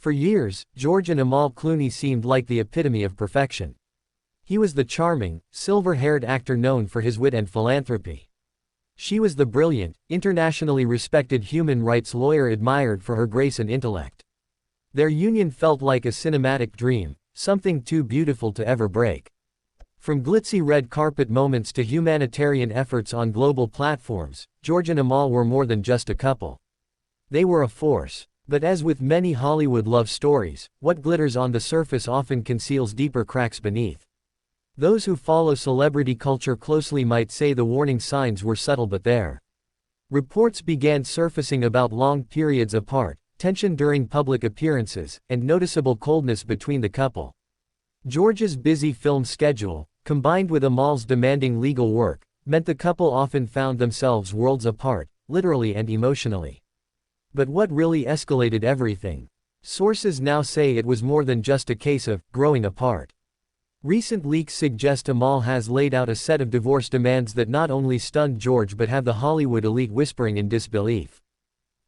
For years, George and Amal Clooney seemed like the epitome of perfection. He was the charming, silver-haired actor known for his wit and philanthropy. She was the brilliant, internationally respected human rights lawyer admired for her grace and intellect. Their union felt like a cinematic dream, something too beautiful to ever break. From glitzy red carpet moments to humanitarian efforts on global platforms, George and Amal were more than just a couple. They were a force. But as with many Hollywood love stories, what glitters on the surface often conceals deeper cracks beneath. Those who follow celebrity culture closely might say the warning signs were subtle but there. Reports began surfacing about long periods apart, tension during public appearances, and noticeable coldness between the couple. George's busy film schedule, combined with Amal's demanding legal work, meant the couple often found themselves worlds apart, literally and emotionally. But what really escalated everything? Sources now say it was more than just a case of growing apart. Recent leaks suggest Amal has laid out a set of divorce demands that not only stunned George but have the Hollywood elite whispering in disbelief.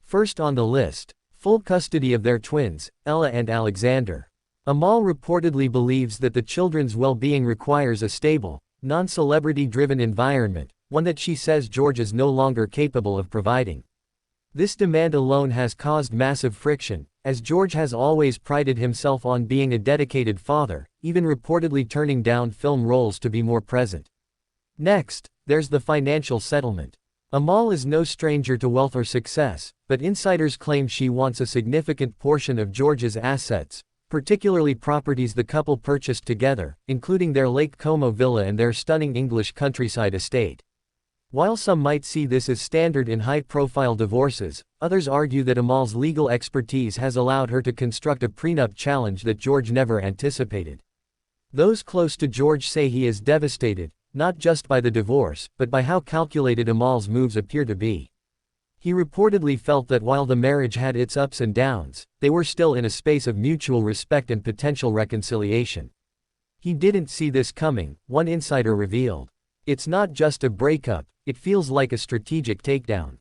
First on the list, full custody of their twins, Ella and Alexander. Amal reportedly believes that the children's well-being requires a stable, non-celebrity-driven environment, one that she says George is no longer capable of providing. This demand alone has caused massive friction, as George has always prided himself on being a dedicated father, even reportedly turning down film roles to be more present. Next, there's the financial settlement. Amal is no stranger to wealth or success, but insiders claim she wants a significant portion of George's assets, particularly properties the couple purchased together, including their Lake Como villa and their stunning English countryside estate. While some might see this as standard in high-profile divorces, others argue that Amal's legal expertise has allowed her to construct a prenup challenge that George never anticipated. Those close to George say he is devastated, not just by the divorce, but by how calculated Amal's moves appear to be. He reportedly felt that while the marriage had its ups and downs, they were still in a space of mutual respect and potential reconciliation. He didn't see this coming, one insider revealed. It's not just a breakup, it feels like a strategic takedown.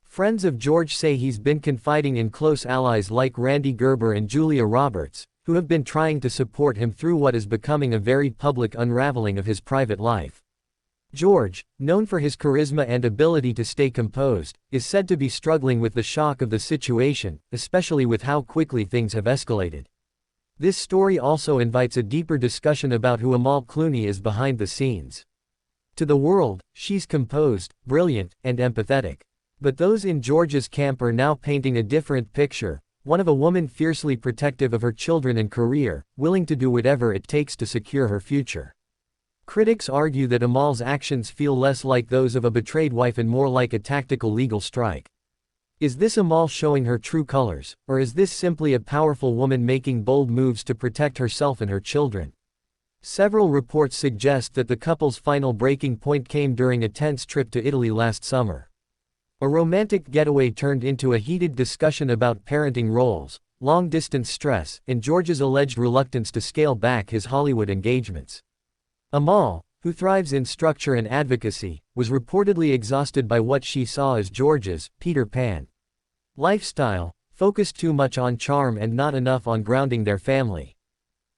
Friends of George say he's been confiding in close allies like Randy Gerber and Julia Roberts, who have been trying to support him through what is becoming a very public unraveling of his private life. George, known for his charisma and ability to stay composed, is said to be struggling with the shock of the situation, especially with how quickly things have escalated. This story also invites a deeper discussion about who Amal Clooney is behind the scenes. To the world, she's composed, brilliant, and empathetic. But those in George's camp are now painting a different picture, one of a woman fiercely protective of her children and career, willing to do whatever it takes to secure her future. Critics argue that Amal's actions feel less like those of a betrayed wife and more like a tactical legal strike. Is this Amal showing her true colors, or is this simply a powerful woman making bold moves to protect herself and her children? Several reports suggest that the couple's final breaking point came during a tense trip to Italy last summer. A romantic getaway turned into a heated discussion about parenting roles, long-distance stress, and George's alleged reluctance to scale back his Hollywood engagements. Amal, who thrives in structure and advocacy, was reportedly exhausted by what she saw as George's Peter Pan lifestyle, focused too much on charm and not enough on grounding their family.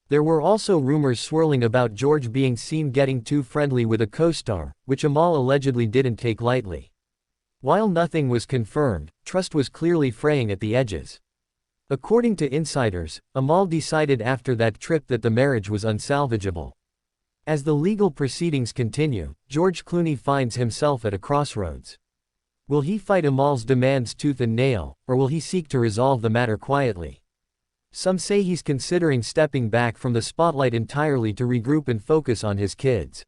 There were also rumors swirling about George being seen getting too friendly with a co-star, which Amal allegedly didn't take lightly. While nothing was confirmed, trust was clearly fraying at the edges. According to insiders, Amal decided after that trip that the marriage was unsalvageable. As the legal proceedings continue, George Clooney finds himself at a crossroads. Will he fight Amal's demands tooth and nail, or will he seek to resolve the matter quietly? Some say he's considering stepping back from the spotlight entirely to regroup and focus on his kids.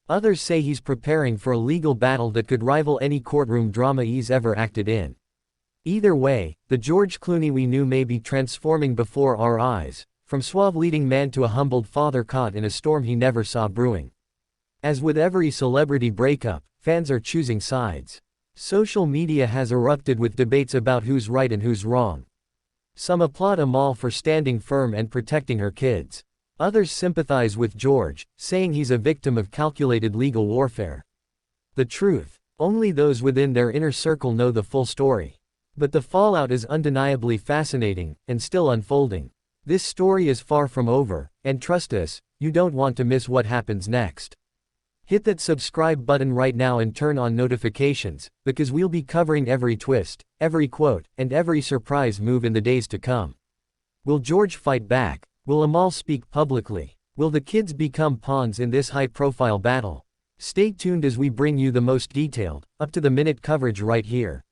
Others say he's preparing for a legal battle that could rival any courtroom drama he's ever acted in. Either way, the George Clooney we knew may be transforming before our eyes, from suave leading man to a humbled father caught in a storm he never saw brewing. As with every celebrity breakup, fans are choosing sides. Social media has erupted with debates about who's right and who's wrong. Some applaud Amal for standing firm and protecting her kids. Others sympathize with George, saying he's a victim of calculated legal warfare. The truth: only those within their inner circle know the full story. But the fallout is undeniably fascinating, and still unfolding. This story is far from over, and trust us, you don't want to miss what happens next. Hit that subscribe button right now and turn on notifications, because we'll be covering every twist, every quote, and every surprise move in the days to come. Will George fight back? Will Amal speak publicly? Will the kids become pawns in this high-profile battle? Stay tuned as we bring you the most detailed, up-to-the-minute coverage right here.